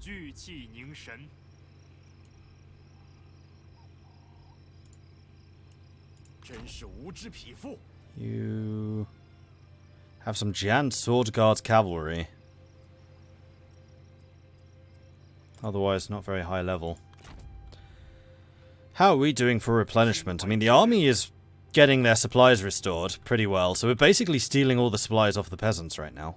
聚气凝神。真是无知匹夫。 You have some giant sword guards cavalry. Otherwise, not very high level. How are we doing for replenishment? I mean, the army is getting their supplies restored pretty well, so we're basically stealing all the supplies off the peasants right now.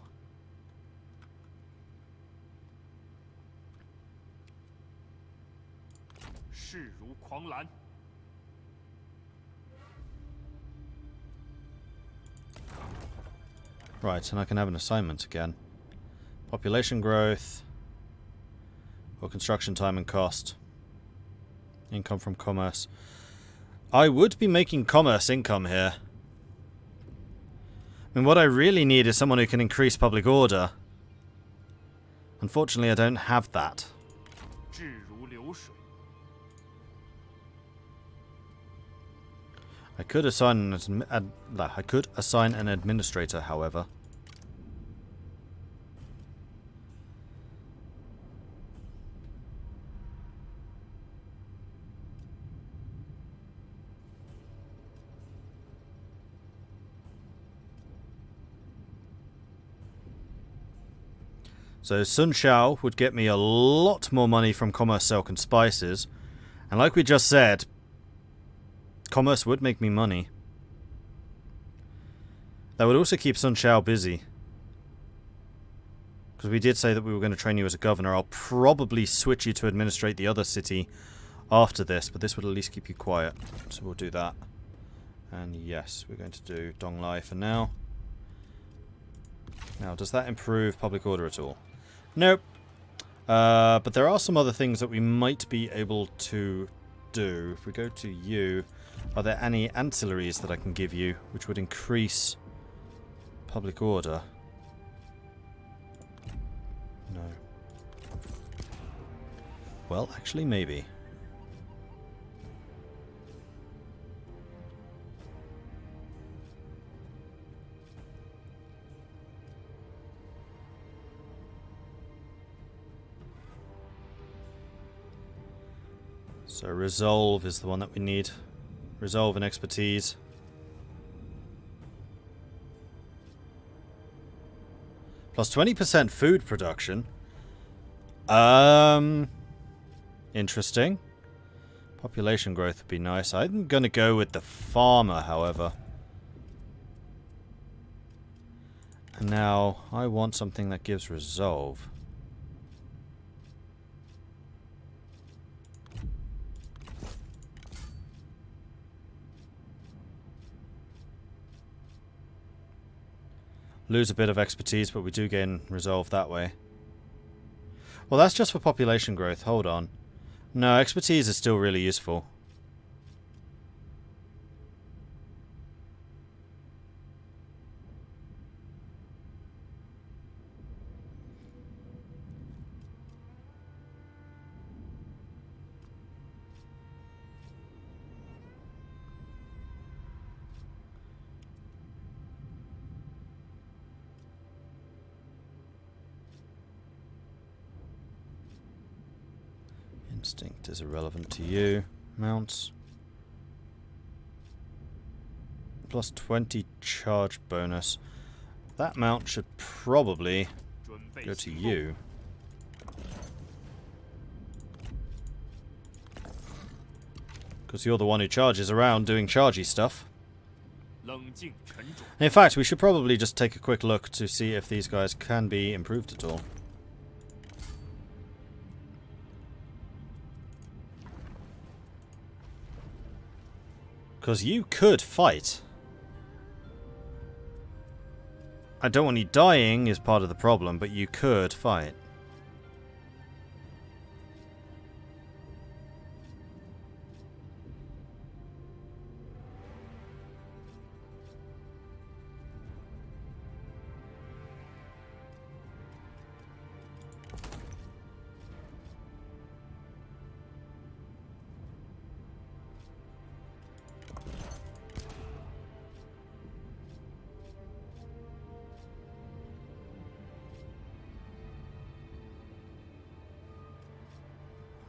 Right, and I can have an assignment again. Population growth. Or construction time and cost. Income from commerce. I would be making commerce income here. I mean, what I really need is someone who can increase public order. Unfortunately, I don't have that. I could assign an administrator, however. So Sun Shao would get me a lot more money from commerce, silk, and spices. And like we just said, commerce would make me money. That would also keep Sun Shao busy. Because we did say that we were going to train you as a governor. I'll probably switch you to administrate the other city after this, but this would at least keep you quiet. So we'll do that. And yes, we're going to do Dong Lai for now. Now, does that improve public order at all? Nope. But there are some other things that we might be able to do. If we go to you, are there any ancillaries that I can give you which would increase public order? No. Well, actually, maybe. So resolve is the one that we need. Resolve and expertise. Plus 20% food production. Interesting. Population growth would be nice. I'm gonna go with the farmer, however. And now I want something that gives resolve. Lose a bit of expertise, but we do gain resolve that way. Well, that's just for population growth. Hold on. No, expertise is still really useful. Instinct is irrelevant to you. Mounts. Plus 20 charge bonus. That mount should probably go to you. Because you're the one who charges around doing chargy stuff. In fact, we should probably just take a quick look to see if these guys can be improved at all. Because you could fight. I don't want you dying is part of the problem, but you could fight.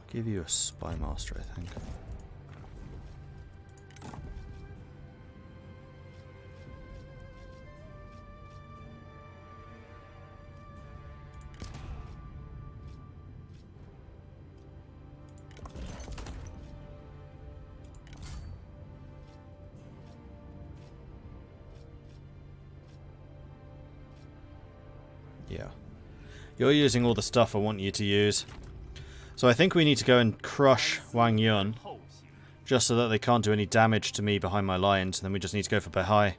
Give you a spy master, I think. Yeah. You're using all the stuff I want you to use. So I think we need to go and crush Wang Yun, just so that they can't do any damage to me behind my lines. Then we just need to go for Beihai.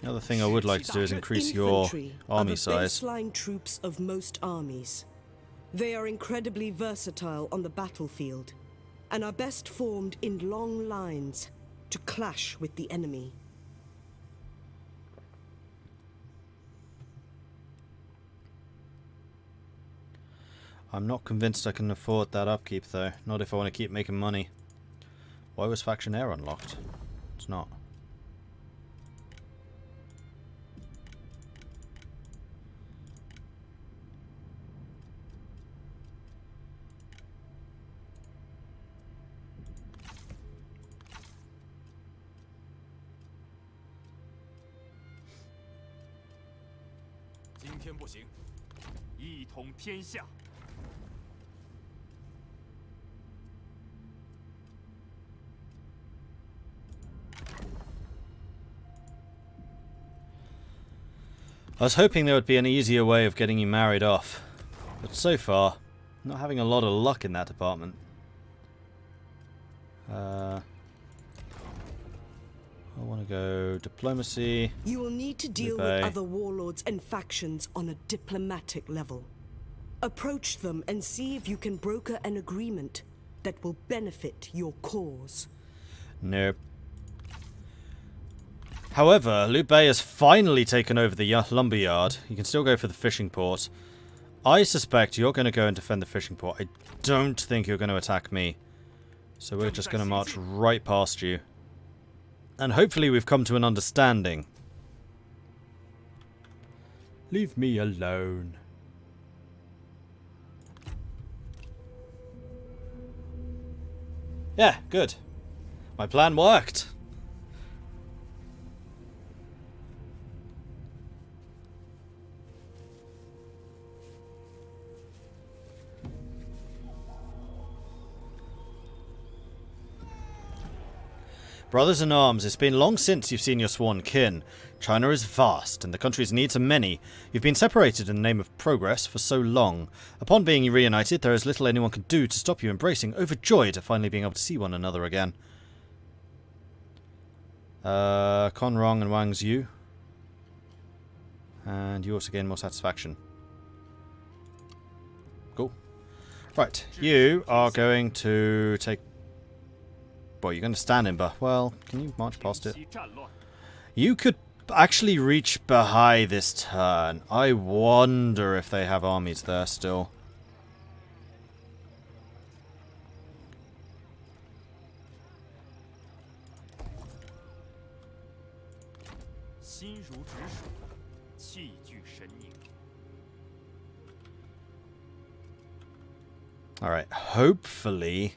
The other thing I would like to do is increase your army size. Baseline troops of most armies. They are incredibly versatile on the battlefield, and are best formed in long lines to clash with the enemy. I'm not convinced I can afford that upkeep though, not if I want to keep making money. Why was Faction Air unlocked? It's not. I was hoping there would be an easier way of getting you married off, but so far, not having a lot of luck in that department. I want to go diplomacy. You will need to deal with other warlords and factions on a diplomatic level. Approach them and see if you can broker an agreement that will benefit your cause. Nope. However, Liu Bei has finally taken over the lumberyard. You can still go for the fishing port. I suspect you're going to go and defend the fishing port. I don't think you're going to attack me. So we're just going to march right past you. And hopefully we've come to an understanding. Leave me alone. Yeah, good. My plan worked. Brothers in arms, it's been long since you've seen your sworn kin. China is vast, and the country's needs are many. You've been separated in the name of progress for so long. Upon being reunited, there is little anyone can do to stop you embracing, overjoyed at finally being able to see one another again. Con Rong and Wang Zhu. And you also gain more satisfaction. Cool. Right, you are going to take... Boy, you're going to stand in, but well, can you march past it? You could actually reach Beihai this turn. I wonder if they have armies there still. Alright, hopefully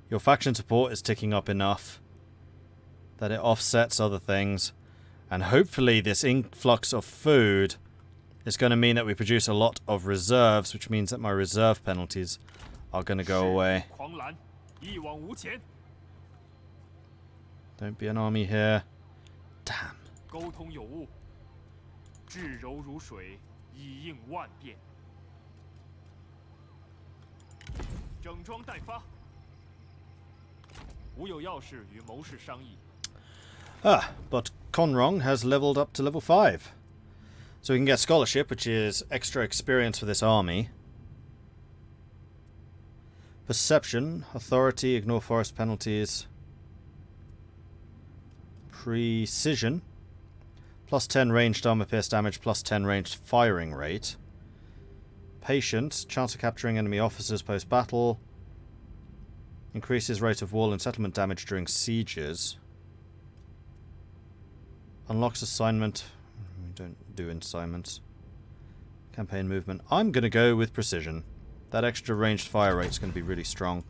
your faction support is ticking up enough that it offsets other things. And hopefully this influx of food is going to mean that we produce a lot of reserves, which means that my reserve penalties are going to go away. Don't be an army here. Damn. But Con Rong has leveled up to level 5. So we can get scholarship, which is extra experience for this army. Perception, authority, ignore forest penalties. Precision, plus 10 ranged armor pierce damage, plus 10 ranged firing rate. Patience, chance of capturing enemy officers post-battle. Increases rate of wall and settlement damage during sieges. Unlocks assignment. We don't do assignments. Campaign movement. I'm going to go with precision. That extra ranged fire rate is going to be really strong.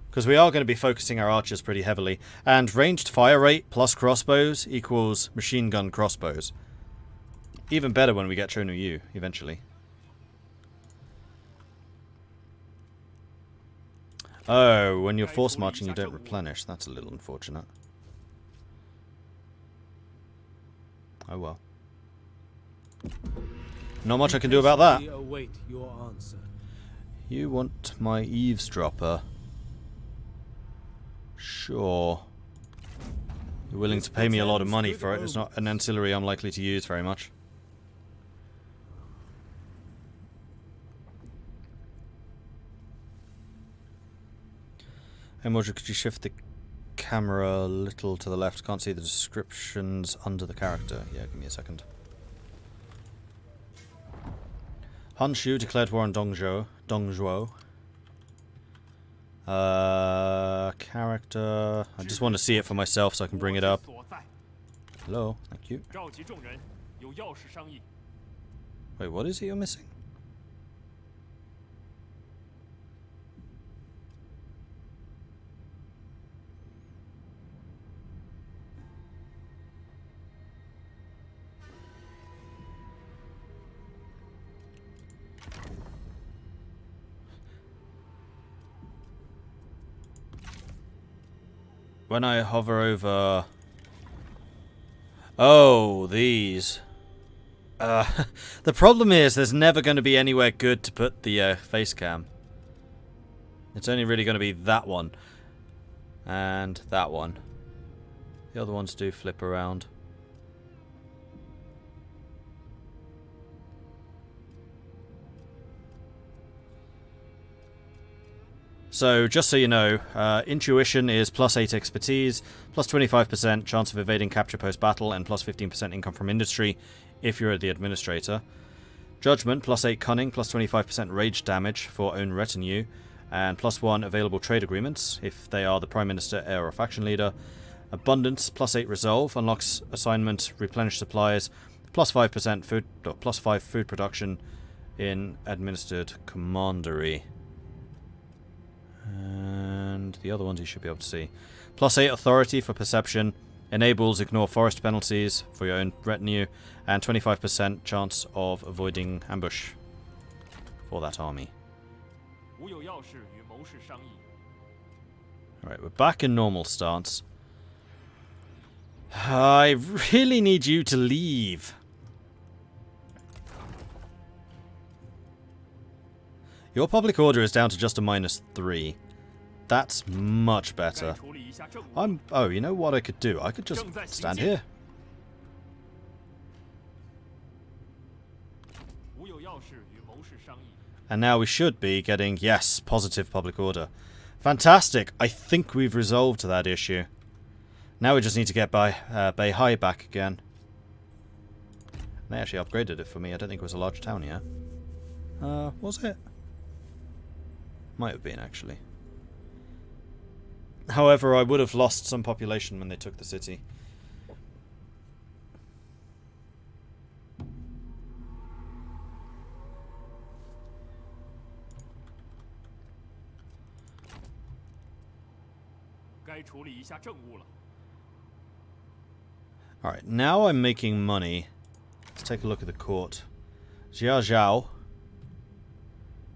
Because we are going to be focusing our archers pretty heavily. And ranged fire rate plus crossbows equals machine gun crossbows. Even better when we get Chonu Yu, eventually. Oh, when you're force marching you don't replenish. That's a little unfortunate. Oh well. Not much I can do about that. Await your answer. You want my eavesdropper? Sure. You're willing to pay me a lot of money for it. It's not an ancillary I'm likely to use very much. Hey Mordred, could you shift the camera a little to the left? Can't see the descriptions under the character. Yeah, give me a second. Han Shu declared war on Dong Zhuo. Character. I just want to see it for myself so I can bring it up. Hello, thank you. Wait, what is it you're missing? When I hover over... Oh, these. The problem is there's never going to be anywhere good to put the face cam. It's only really going to be that one. And that one. The other ones do flip around. So, just so you know, intuition is +8 expertise, +25% chance of evading capture post-battle, and +15% income from industry if you're the administrator. Judgment, +8 cunning, +25% rage damage for own retinue, and +1 available trade agreements if they are the Prime Minister, heir, or faction leader. Abundance, +8 resolve, unlocks assignment, replenish supplies, +5% food, or +5 food production in administered commandery. And the other ones you should be able to see. +8 authority for perception, enables ignore forest penalties for your own retinue, and 25% chance of avoiding ambush for that army. Alright, we're back in normal stance. I really need you to leave. Your public order is down to just a -3. That's much better. Oh, you know what I could do? I could just stand here. And now we should be getting, yes, positive public order. Fantastic. I think we've resolved that issue. Now we just need to get Beihai back again. They actually upgraded it for me. I don't think it was a large town yet. Was it? Might have been, actually. However, I would have lost some population when they took the city. Alright, now I'm making money. Let's take a look at the court. Jia Zhao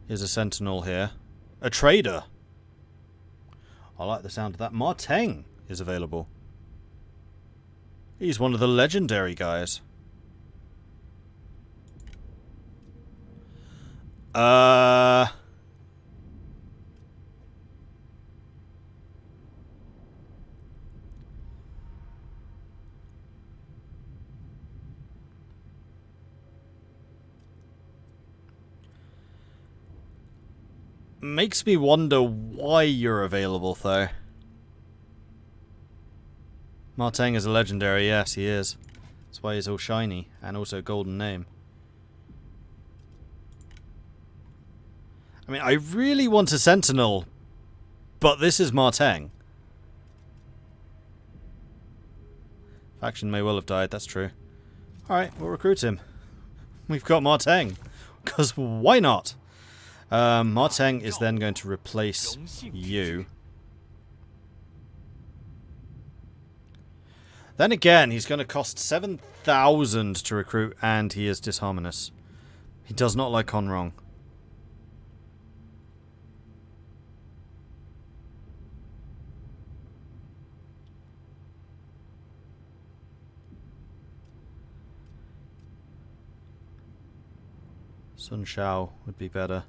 is a sentinel here. A trader! I like the sound of that. Ma Teng is available. He's one of the legendary guys. Makes me wonder why you're available, though. Ma Teng is a legendary, yes, he is. That's why he's all shiny, and also golden name. I mean, I really want a sentinel, but this is Ma Teng. Faction may well have died, that's true. Alright, we'll recruit him. We've got Marteng. Because why not? Marteng is then going to replace you. Then again, he's going to cost 7,000 to recruit, and he is disharmonious. He does not like Rong. Sun Shao would be better.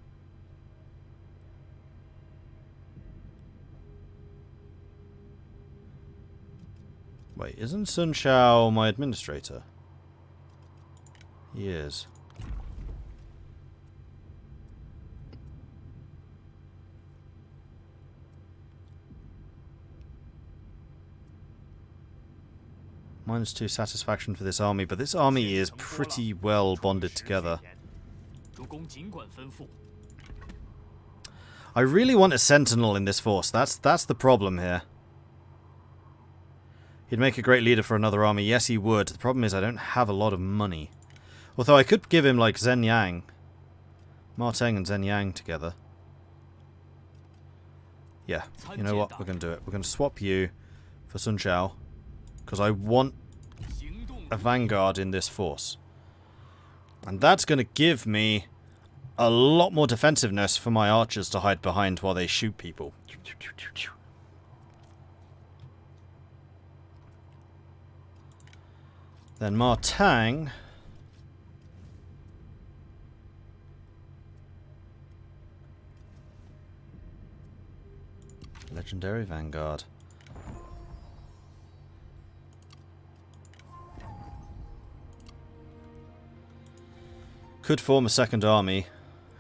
Wait, isn't Sun Shao my administrator? He is. -2 satisfaction for this army, but this army is pretty well bonded together. I really want a sentinel in this force. That's the problem here. He'd make a great leader for another army. Yes, he would. The problem is I don't have a lot of money. Although I could give him, like, Zhen Yang. Marteng and Zhen Yang together. Yeah, you know what? We're going to do it. We're going to swap you for Sun Shao. Because I want a vanguard in this force. And that's going to give me a lot more defensiveness for my archers to hide behind while they shoot people. Then Marteng. Legendary Vanguard. Could form a second army,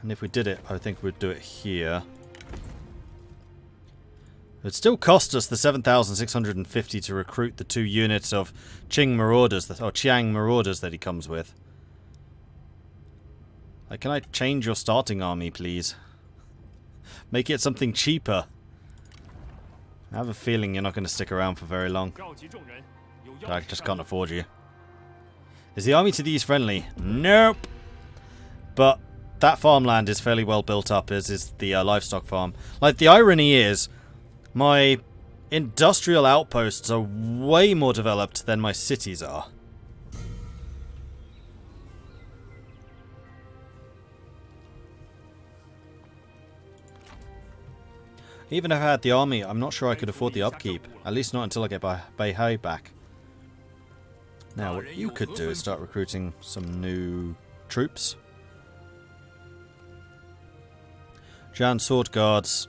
and if we did it, I think we'd do it here. It would still cost us the 7,650 to recruit the 2 units of Chiang Marauders that he comes with. Like, can I change your starting army, please? Make it something cheaper. I have a feeling you're not going to stick around for very long. I just can't afford you. Is the army to these friendly? Nope! But that farmland is fairly well built up, as is the livestock farm. Like, the irony is, my industrial outposts are way more developed than my cities are. Even if I had the army, I'm not sure I could afford the upkeep. At least not until I get Beihai back. Now, what you could do is start recruiting some new troops. Jan Sword Guards,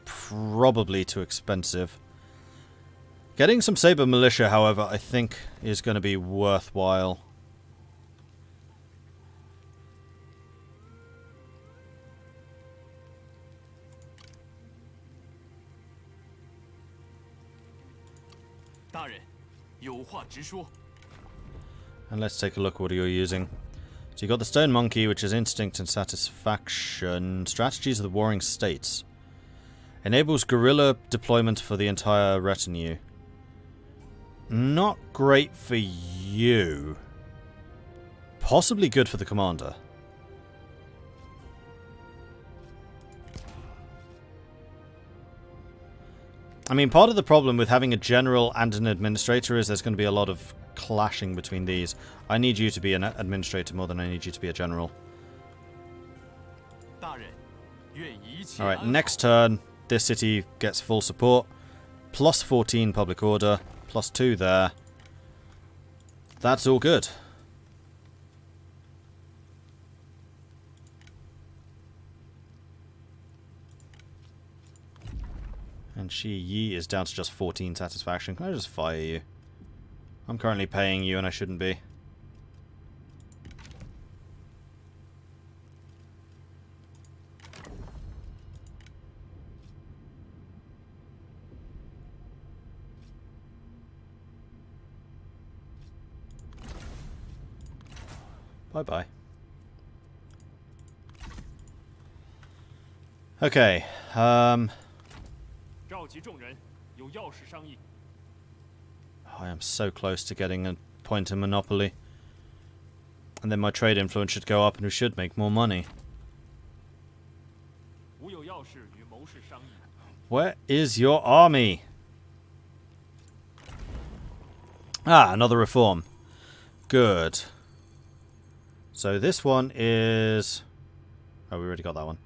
probably too expensive. Getting some Saber Militia, however, I think is going to be worthwhile. And let's take a look what you're using. So you got the Stone Monkey, which is Instinct and Satisfaction. Strategies of the Warring States. Enables guerrilla deployment for the entire retinue. Not great for you. Possibly good for the commander. I mean, part of the problem with having a general and an administrator is there's going to be a lot of clashing between these. I need you to be an administrator more than I need you to be a general. Alright, next turn, this city gets full support. Plus 14 public order, plus 2 there. That's all good. And Shi Yi is down to just 14 satisfaction. Can I just fire you? I'm currently paying you and I shouldn't be. Bye-bye. Okay, I am so close to getting a point in monopoly. And then my trade influence should go up and we should make more money. Where is your army? Ah, another reform. Good. So this one is... Oh, we already got that one.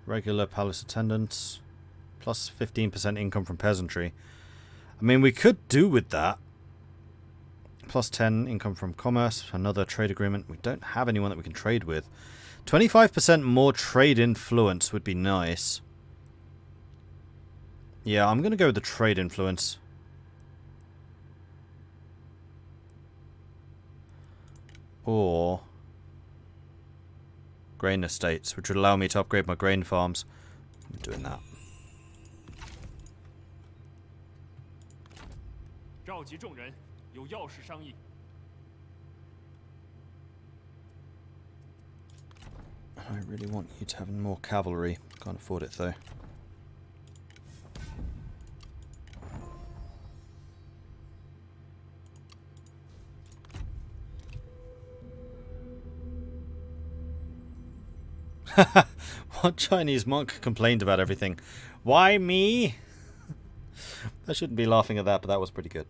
Regular palace attendants. Plus 15% income from peasantry. I mean, we could do with that. Plus 10 income from commerce. Another trade agreement. We don't have anyone that we can trade with. 25% more trade influence would be nice. Yeah, I'm going to go with the trade influence. Or grain estates, which would allow me to upgrade my grain farms. I'm doing that. I really want you to have more cavalry. Can't afford it though. What Chinese monk complained about everything? Why me? I shouldn't be laughing at that, but that was pretty good.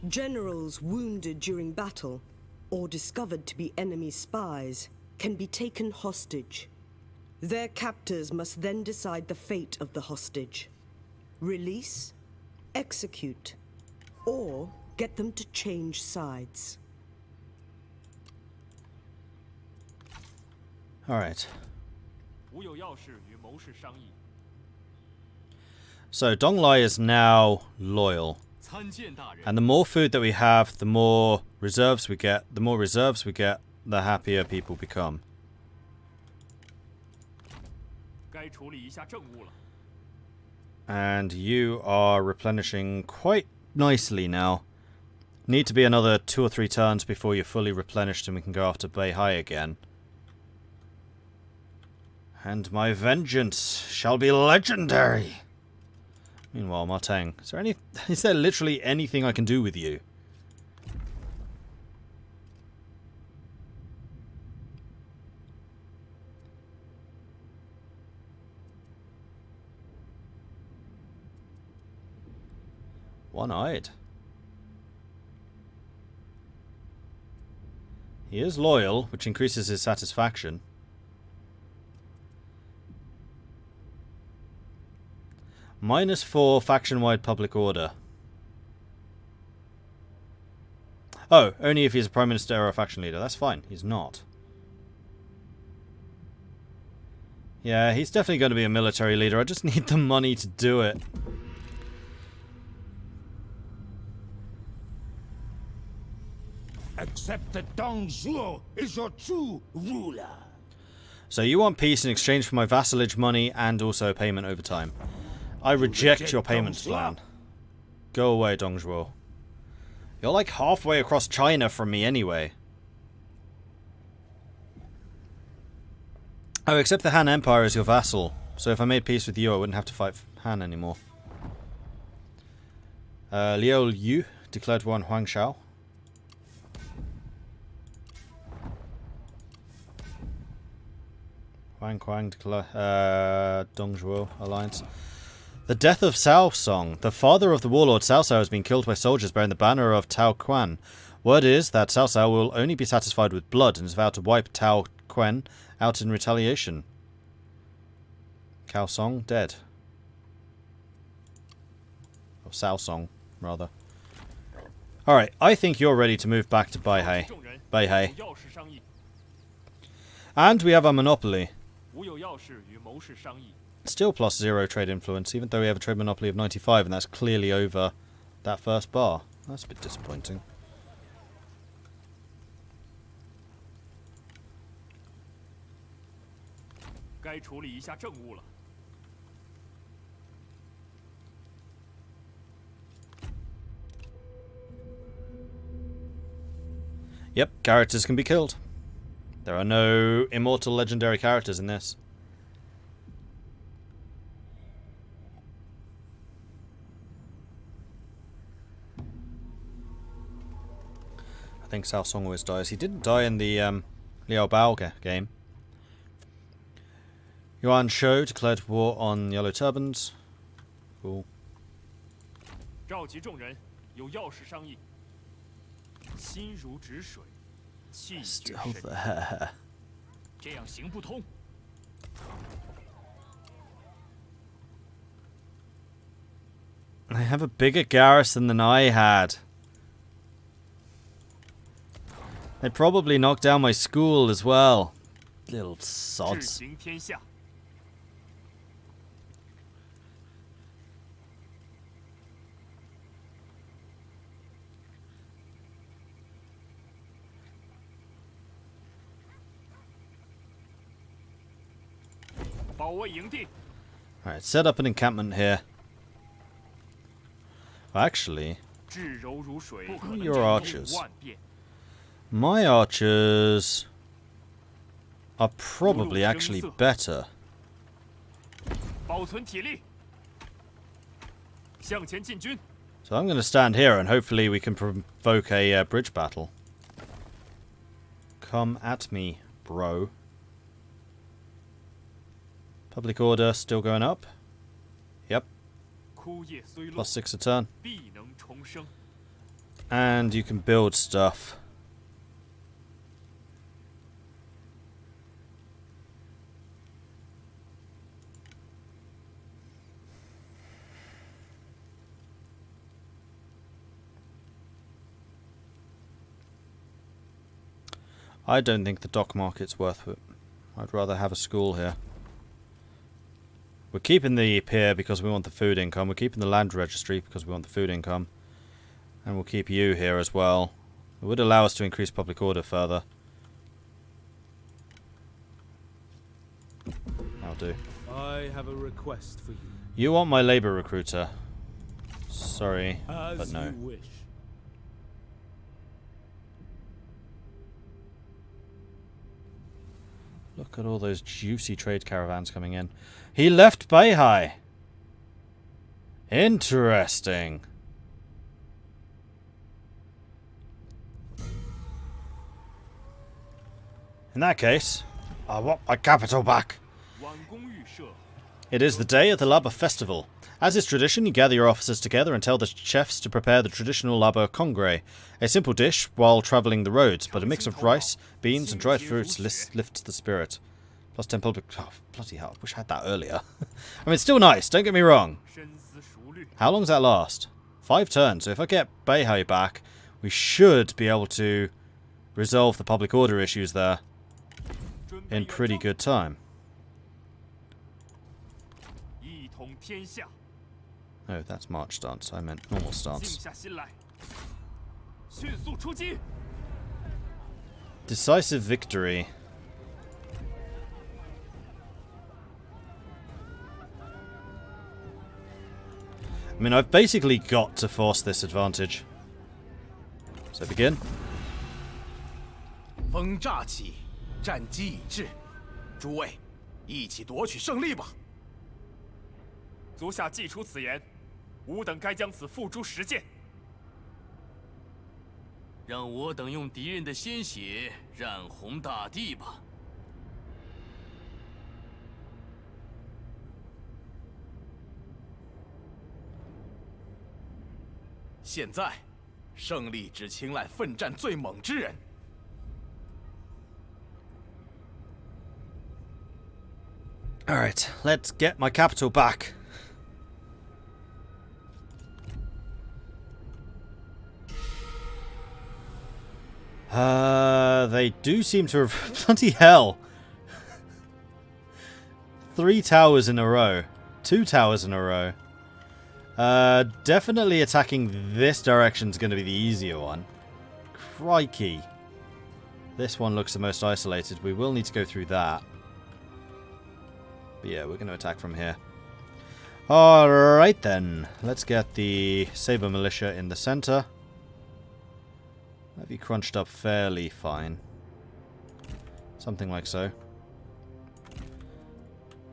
Generals wounded during battle or discovered to be enemy spies can be taken hostage. Their captors must then decide the fate of the hostage. Release, execute, or get them to change sides. Alright. So Dong Lai is now loyal. And the more food that we have, the more reserves we get. The more reserves we get, the happier people become. And you are replenishing quite nicely now. Need to be another 2 or 3 turns before you're fully replenished and we can go after Beihai again. And my vengeance shall be legendary. Meanwhile, Martang, is there literally anything I can do with you? One-eyed. He is loyal, which increases his satisfaction. -4 faction-wide public order. Oh, only if he's a prime minister or a faction leader. That's fine. He's not. Yeah, he's definitely going to be a military leader. I just need the money to do it. Accept that Dong Zhuo is your true ruler. So you want peace in exchange for my vassalage money and also payment over time. I reject your payments plan. Go away, Dong Zhuo. You're like halfway across China from me anyway. Oh, except the Han Empire is your vassal. So if I made peace with you, I wouldn't have to fight Han anymore. Liu Yu declared war on Huangshao. Huang Kuang declare Dong Zhuo alliance. The death of Cao Song. The father of the warlord Cao Cao has been killed by soldiers bearing the banner of Tao Quan. Word is that Cao Cao will only be satisfied with blood and is vowed to wipe Tao Quan out in retaliation. Cao Song dead. Or Cao Song, rather. Alright, I think you're ready to move back to Beihai. Beihai. And we have a monopoly. Still +0 trade influence, even though we have a trade monopoly of 95, and that's clearly over that first bar. That's a bit disappointing. Yep, characters can be killed. There are no immortal legendary characters in this. I think Cao Song always dies. He didn't die in the Liao Bao game. Yuan Shou declared war on Yellow Turbans. Cool. 召集众人，有要事商议。心如止水，气绝 Still 神。 there. 这样行不通。 I have a bigger garrison than I had. They probably knocked down my school as well. Little 志 sods. 行天下。 保卫营地。 Alright, set up an encampment here. Actually, 至柔如水，不可 your 能 archers. 万变。 my archers are probably actually better. 保存体力。向前进军。 So I'm going to stand here and hopefully we can provoke a bridge battle. Come at me, bro. Public order still going up. Yep, 枯叶虽落， +6 a turn. 必能重生。 And you can build stuff. I don't think the dock market's worth it. I'd rather have a school here. We're keeping the pier because we want the food income. We're keeping the land registry because we want the food income. And we'll keep you here as well. It would allow us to increase public order further. That'll do. I have a request for you. You want my labor recruiter. Sorry, but As no. you wish. Look at all those juicy trade caravans coming in. He left Beihai. Interesting. In that case, I want my capital back. 晚宫预设， It is the day of the Laba festival. As is tradition, you gather your officers together and tell the chefs to prepare the traditional Laba congre, a simple dish while travelling the roads, but a mix of rice, beans and dried fruits lifts the spirit. +10 public... Oh, bloody hell, I wish I had that earlier. I mean, it's still nice, don't get me wrong. 深思熟虑。 How long does that last? 5 turns, so if I get Beihai back, we should be able to resolve the public order issues there 准备 in 演 pretty 奏 good time. 一统天下， Oh, that's march stance, I meant normal 静 stance. 下心来，迅速出击。 Decisive victory. I mean, I've basically got to force this advantage. So begin. 风乍起，战机已至，诸位，一起夺取胜利吧！足下既出此言，吾等该将此付诸实践。让我等用敌人的鲜血染红大地吧！现在，胜利只青睐奋战最猛之人。 Alright, let's get my capital back. They do seem to have... Bloody hell! 3 towers in a row. 2 towers in a row. Definitely attacking this direction is going to be the easier one. Crikey. This one looks the most isolated. We will need to go through that. But yeah, we're going to attack from here. Alright then. Let's get the Saber Militia in the center. That'd be crunched up fairly fine. Something like so.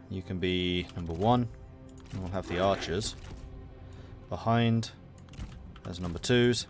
You can be number 1. And we'll have the archers. Behind, there's number 2s.